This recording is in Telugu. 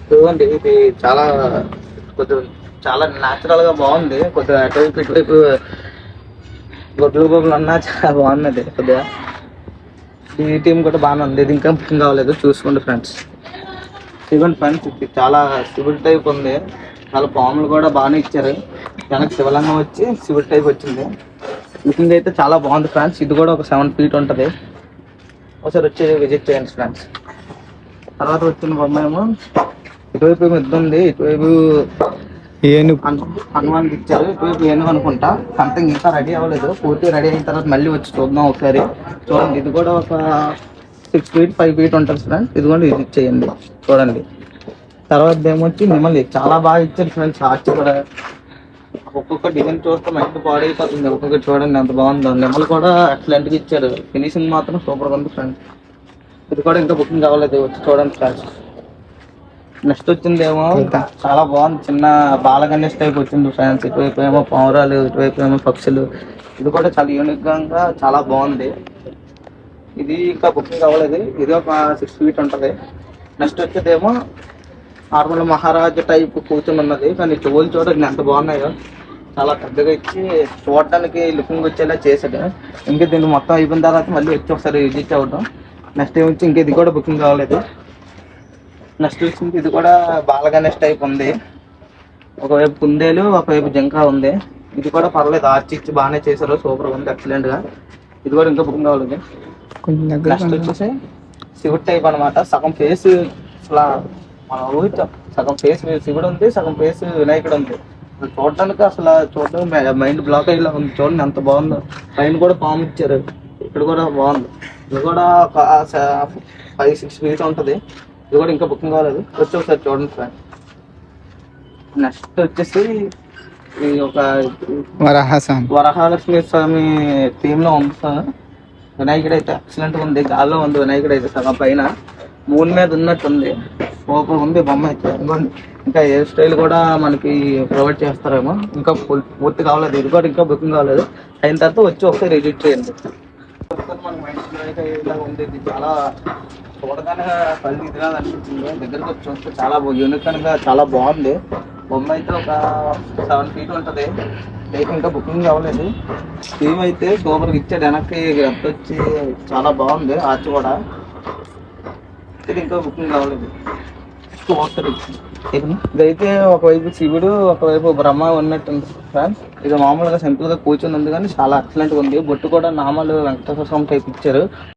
చూడండి ఇది చాలా కొంచెం చాలా న్యాచురల్ గా బాగుంది. కొద్దిగా అటువైపు ఇటువైపు గొడ్లు గొడ్లు అన్నా చాలా బాగున్నది. కొద్దిగా ఈ టీం కూడా బాగానే ఉంది. ఇది ఇంకా బుకింగ్ కావలేదు, చూసుకోండి ఫ్రెండ్స్. ఇవ్వండి ఫ్రెండ్స్, ఇది చాలా సివిల్ టైప్ ఉంది. చాలా పాములు కూడా బాగానే ఇచ్చారు. వెనక్కి శివలింగం వచ్చి సివిల్ టైప్ వచ్చింది. బుకింగ్ అయితే చాలా బాగుంది ఫ్రెండ్స్. ఇది కూడా ఒక 7 feet ఉంటుంది. ఒకసారి వచ్చి విజిట్ చేయండి ఫ్రెండ్స్. తర్వాత వచ్చిన బొమ్మ ఏమో ఇటువైపు ఏమో ఎద్దు ఉంది, ఇటువైపు హనుమాన్ ఇచ్చారు, ఇటువైపు ఏనుగు అనుకుంటా. సంథింగ్ ఇంకా రెడీ అవ్వలేదు. పూర్తి రెడీ అయిన తర్వాత మళ్ళీ వచ్చి చూద్దాం ఒకసారి. చూడండి, ఇది కూడా ఒక 6 feet 5 feet ఉంటుంది ఫ్రెండ్స్. ఇది కూడా విజిట్ చేయండి, చూడండి. తర్వాత ఏమొచ్చి మిమ్మల్ని చాలా బాగా ఇచ్చారు ఫ్రెండ్స్. ఆర్చ్ కూడా ఒక్కొక్క డిజైన్ చూస్తే మైండ్ పాడైపోతుంది. ఒక్కొక్కటి చూడండి ఎంత బాగుందో. నెమలు కూడా ఎక్సలెంట్గా ఇచ్చారు. ఫినిషింగ్ మాత్రం సూపర్గా ఉంది ఫ్రెండ్స్. ఇది కూడా ఇంకా బుకింగ్ కావలేదు, వచ్చి చూడండి ఫ్రెండ్స్. నెక్స్ట్ వచ్చింది ఏమో చాలా బాగుంది, చిన్న బాలగణేష్ టైప్ వచ్చింది ఫ్రెండ్స్. ఇటువైపు ఏమో పావురాలు, ఇటువైపు ఏమో పక్షులు. ఇది కూడా చాలా యూనిక్గా చాలా బాగుంది. ఇది ఇంకా బుకింగ్ అవ్వలేదు. ఇది ఒక 6 feet ఉంటుంది. నెక్స్ట్ వచ్చేదేమో నార్మల్ మహారాజా టైప్ కూర్చొని ఉన్నది, కానీ చెవులు చూడండి ఎంత బాగున్నాయో. చాలా పెద్దగా ఇచ్చి చూడడానికి లుకింగ్ వచ్చేలా చేశాడు. ఇంకా దీన్ని మొత్తం అయిపోయిన తర్వాత మళ్ళీ వచ్చి ఒకసారి విజిట్ అవ్వడం. నెక్స్ట్ ఏమొచ్చి ఇంకా ఇది కూడా బుకింగ్ కావలేదు. నెక్స్ట్ వచ్చింది ఇది కూడా బాలగణేష్ టైప్ ఉంది. ఒకవైపు కుందేలు, ఒకవైపు జింక ఉంది. ఇది కూడా పర్లేదు, ఆర్చి ఇచ్చి బాగానే చేశారు, సూపర్గా ఉంది, ఎక్సలెంట్గా. ఇది కూడా ఇంకా బుకింగ్ కావలేదు. నెక్స్ట్ వచ్చేసి శివుడు టైప్ అనమాట. సగం ఫేస్ అసలు మన ఊహితో సగం ఫేస్ శివుడు ఉంది, సగం ఫేస్ వినాయకుడు ఉంది. చూడటానికి అసలు చూడడానికి మైండ్ బ్లాక్ అయ్యేలా ఉంది. చూడండి ఎంత బాగుందో. పైన కూడా పాము ఇచ్చారు, ఇక్కడ కూడా బాగుంది. ఇది కూడా ఒక 5-6 feet ఉంటుంది. ఇది కూడా ఇంకా బుకింగ్ కాలేదు, వచ్చి ఒకసారి చూడండి ఫ్రెండ్. నెక్స్ట్ వచ్చేసి ఇది ఒక వరహాలక్ష్మి స్వామి థీమ్ లో ఉంది సార్. వినాయకుడు అయితే ఎక్సలెంట్గా ఉంది, గాల్లో ఉంది. వినాయకుడు అయితే సగం పైన మూన్ మీద ఉన్నట్టుంది, సూపర్ ఉంది బొమ్మ అయితే. ఇంకా హెయిర్ స్టైల్ కూడా మనకి ప్రొవైడ్ చేస్తారేమో, ఇంకా పూర్తి కావలేదు. ఇది కూడా ఇంకా బుకింగ్ కావలేదు. అయిన తర్వాత వచ్చి ఒకసారి విజిట్ చేయండి. మన మైండ్ అయితే ఇలా ఉంది. ఇది చాలా చూడగానే పది ఇదిగా అనిపించింది. దగ్గరకు వచ్చి చూస్తే చాలా యూనిక్గా చాలా బాగుంది. బొమ్మ అయితే ఒక 7 feet ఉంటుంది. అయితే ఇంకా బుకింగ్ అవ్వలేదు. థీమ్ అయితే సూపర్గా ఇచ్చాడు. వెనక్కి గత వచ్చి చాలా బాగుంది, ఆర్చ్ కూడా. ఇది ఇంకా బుకింగ్ కావలేదు. ఇదైతే ఒకవైపు శివుడు, ఒకవైపు బ్రహ్మ ఉన్నట్టుంది ఫ్రెండ్స్. ఇది మామూలుగా సింపుల్ గా కూర్చొని ఉంది, కానీ చాలా ఎక్సలెంట్ గా ఉంది. బొట్టు కూడా నామాలు వెంకటేశ్వర స్వామి టైప్ ఇచ్చారు.